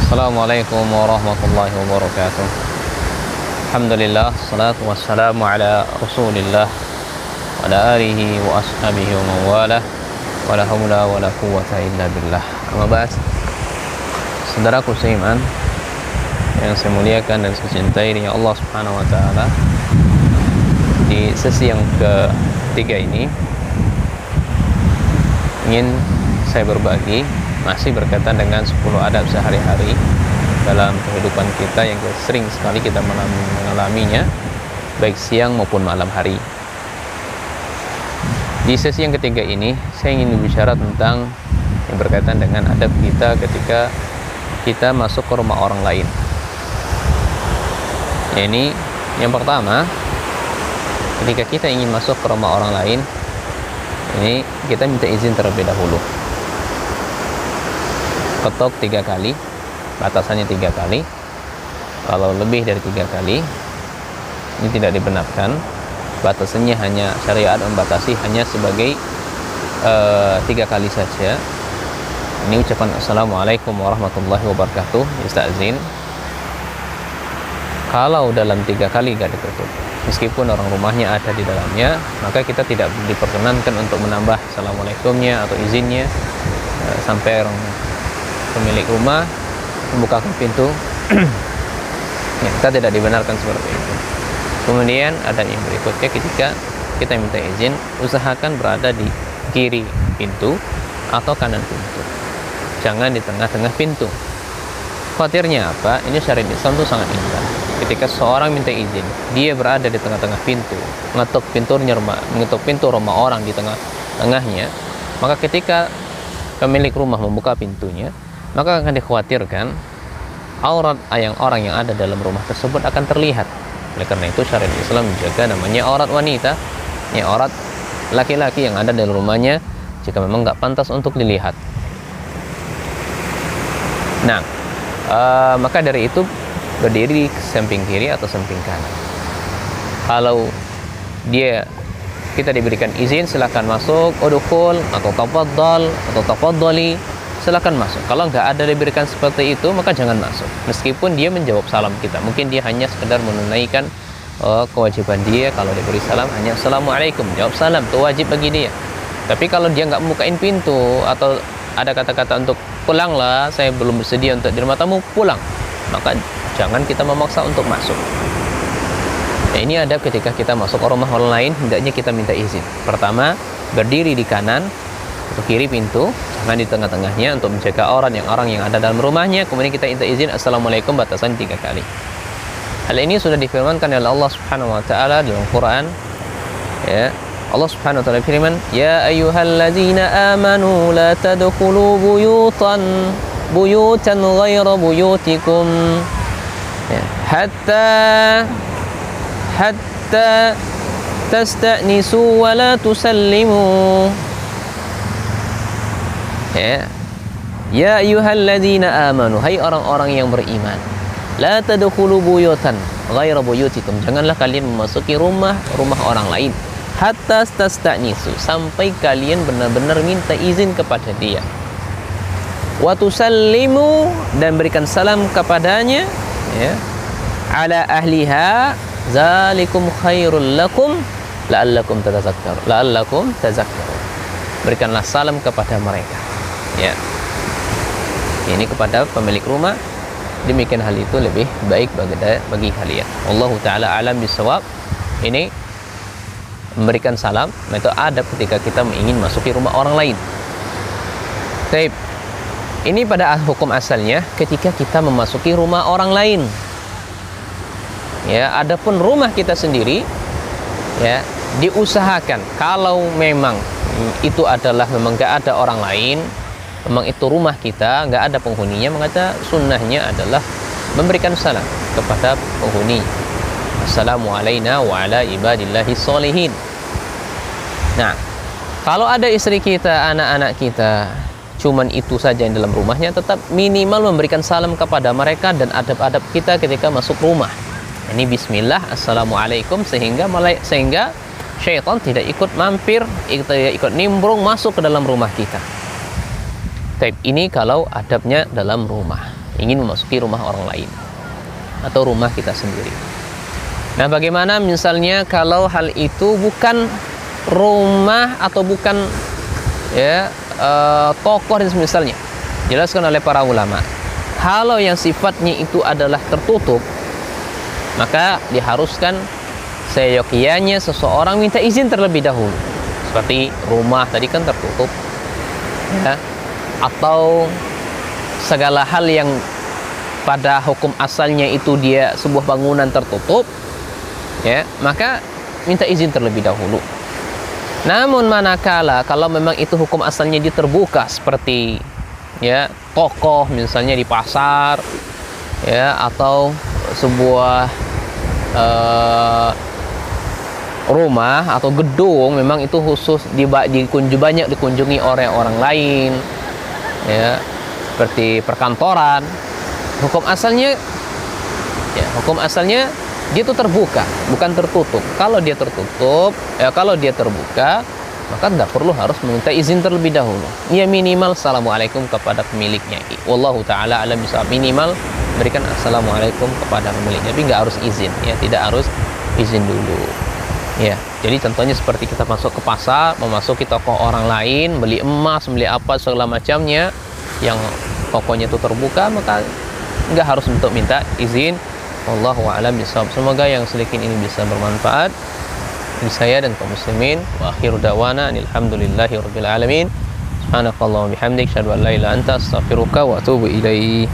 Assalamualaikum warahmatullahi wabarakatuh. Alhamdulillah, salatu wassalamu ala rasulillah wa ala alihi wa ashabihi wa mawalah wa la hawla wa la quwwata illa billah. Amma ba'd. Saudaraku seiman yang saya muliakan dan saya cintai dengan Allah Subhanahu wa taala, di sesi yang ketiga ini ingin saya berbagi masih berkaitan dengan 10 adab sehari-hari dalam kehidupan kita yang sering sekali kita mengalaminya baik siang maupun malam hari. Di sesi yang ketiga ini saya ingin berbicara tentang yang berkaitan dengan adab kita ketika kita masuk ke rumah orang lain. Ini yang pertama, ketika kita ingin masuk ke rumah orang lain, ini kita minta izin terlebih dahulu. Ketok 3 kali, batasannya 3 kali. Kalau lebih dari 3 kali, ini tidak dibenarkan. Batasannya hanya syariat membatasi hanya sebagai 3 kali saja. Ini ucapan Assalamualaikum warahmatullahi wabarakatuh, istazin. Kalau dalam 3 kali gak ditutup, meskipun orang rumahnya ada di dalamnya, maka kita tidak diperkenankan untuk menambah Assalamualaikumnya atau izinnya sampai orang pemilik rumah membukakan pintu. Ya, kita tidak dibenarkan seperti itu. Kemudian ada yang berikutnya, ketika kita minta izin, usahakan berada di kiri pintu atau kanan pintu, jangan di tengah-tengah pintu. Khawatirnya apa? Ini syariat Islam itu sangat indah. Ketika seorang minta izin, dia berada di tengah-tengah pintu, mengetuk pintu rumah orang di tengah-tengahnya, maka ketika pemilik rumah membuka pintunya, maka akan dikhawatirkan aurat orang yang ada dalam rumah tersebut akan terlihat. Oleh karena itu syariat Islam menjaga namanya aurat wanita, ya, aurat laki-laki yang ada dalam rumahnya jika memang nggak pantas untuk dilihat. Nah, maka dari itu berdiri di samping kiri atau samping kanan. Kalau kita diberikan izin, silakan masuk, udkhul atau tafaddal atau tafaddali, silakan masuk. Kalau nggak ada diberikan seperti itu, maka jangan masuk. Meskipun dia menjawab salam kita, mungkin dia hanya sekedar menunaikan kewajiban dia. Kalau diberi salam hanya Assalamualaikum, jawab salam, itu wajib bagi dia. Tapi kalau dia nggak membukain pintu atau ada kata-kata untuk pulanglah, saya belum bersedia untuk di rumah tamu, pulang, maka jangan kita memaksa untuk masuk. Nah, ini adab ketika kita masuk ke rumah orang lain, hendaknya kita minta izin. Pertama, berdiri di kanan atau kiri pintu, jangan di tengah-tengahnya untuk menjaga orang yang ada dalam rumahnya. Kemudian kita minta izin Assalamualaikum, batasan 3 kali. Hal ini sudah difirmankan oleh Allah Subhanahu wa taala dalam Quran. Ya, Allah Subhanahu wa taala firman, "Ya ayyuhalladzina amanu la tadkhulu buyutan ghayra buyutikum hatta tasta'nisu wa la tusallimu." Ya ayyuhalladzina amanu, hai orang-orang yang beriman, la tadkhulu buyutan ghayra buyutikum, janganlah kalian memasuki rumah orang lain, hatta tasta'nisu, sampai kalian benar-benar minta izin kepada dia, wa tusallimu, dan berikan salam kepadanya, ya, ala ahliha, zalikum khairul lakum la'allakum tadhakkarun, berikanlah salam kepada mereka, ya, ini kepada pemilik rumah. Demikian hal itu lebih baik bagi kalian. Wallahu ta'ala alam bisawab. Ini memberikan salam, itu adab ketika kita ingin masuki rumah orang lain. Baik, ini pada hukum asalnya ketika kita memasuki rumah orang lain. Ya, adapun rumah kita sendiri, ya, diusahakan kalau memang itu adalah memang nggak ada orang lain, memang itu rumah kita, nggak ada penghuninya, maka sunnahnya adalah memberikan salam kepada penghuni. Assalamu alaina wa ala ibadillahi sholihin. Nah, kalau ada istri kita, anak-anak kita, cuman itu saja yang dalam rumahnya, tetap minimal memberikan salam kepada mereka dan adab-adab kita ketika masuk rumah. Ini bismillah, assalamualaikum, sehingga syaitan tidak ikut mampir, tidak ikut nimbrung masuk ke dalam rumah kita. Ini kalau adabnya dalam rumah. ingin memasuki rumah orang lain atau rumah kita sendiri. Nah, bagaimana misalnya kalau hal itu bukan rumah atau bukan ya tokoh dan misalnya, jelaskan oleh para ulama. Kalau yang sifatnya itu adalah tertutup, maka diharuskan seyogyanya seseorang minta izin terlebih dahulu. Seperti rumah tadi kan tertutup, ya, atau segala hal yang pada hukum asalnya itu dia sebuah bangunan tertutup, ya, maka minta izin terlebih dahulu. Namun manakala kalau memang itu hukum asalnya dia terbuka, seperti ya toko misalnya di pasar, ya, atau sebuah rumah atau gedung memang itu khusus banyak dikunjungi oleh orang lain, ya, seperti perkantoran. Hukum asalnya dia itu terbuka, bukan tertutup. Kalau dia tertutup, kalau dia terbuka, maka tidak perlu harus meminta izin terlebih dahulu. Ya minimal assalamualaikum kepada pemiliknya. Wallahu taala alam bisawab. Minimal berikan assalamualaikum kepada pemiliknya, tapi nggak harus izin, ya, tidak harus izin dulu. Ya, jadi contohnya seperti kita masuk ke pasar, memasuki toko orang lain, beli emas, beli apa segala macamnya, yang tokonya itu terbuka, maka nggak harus untuk minta izin. Wallahu a'lam bishawab. Semoga yang sedikit ini bisa bermanfaat bagi saya dan kaum muslimin. Wa akhiru dawana alhamdulillahi rabbil alamin. Subhanakallahumma bihamdik, asyhadu an la ilaha illa anta, astaghfiruka wa atubu ilaik.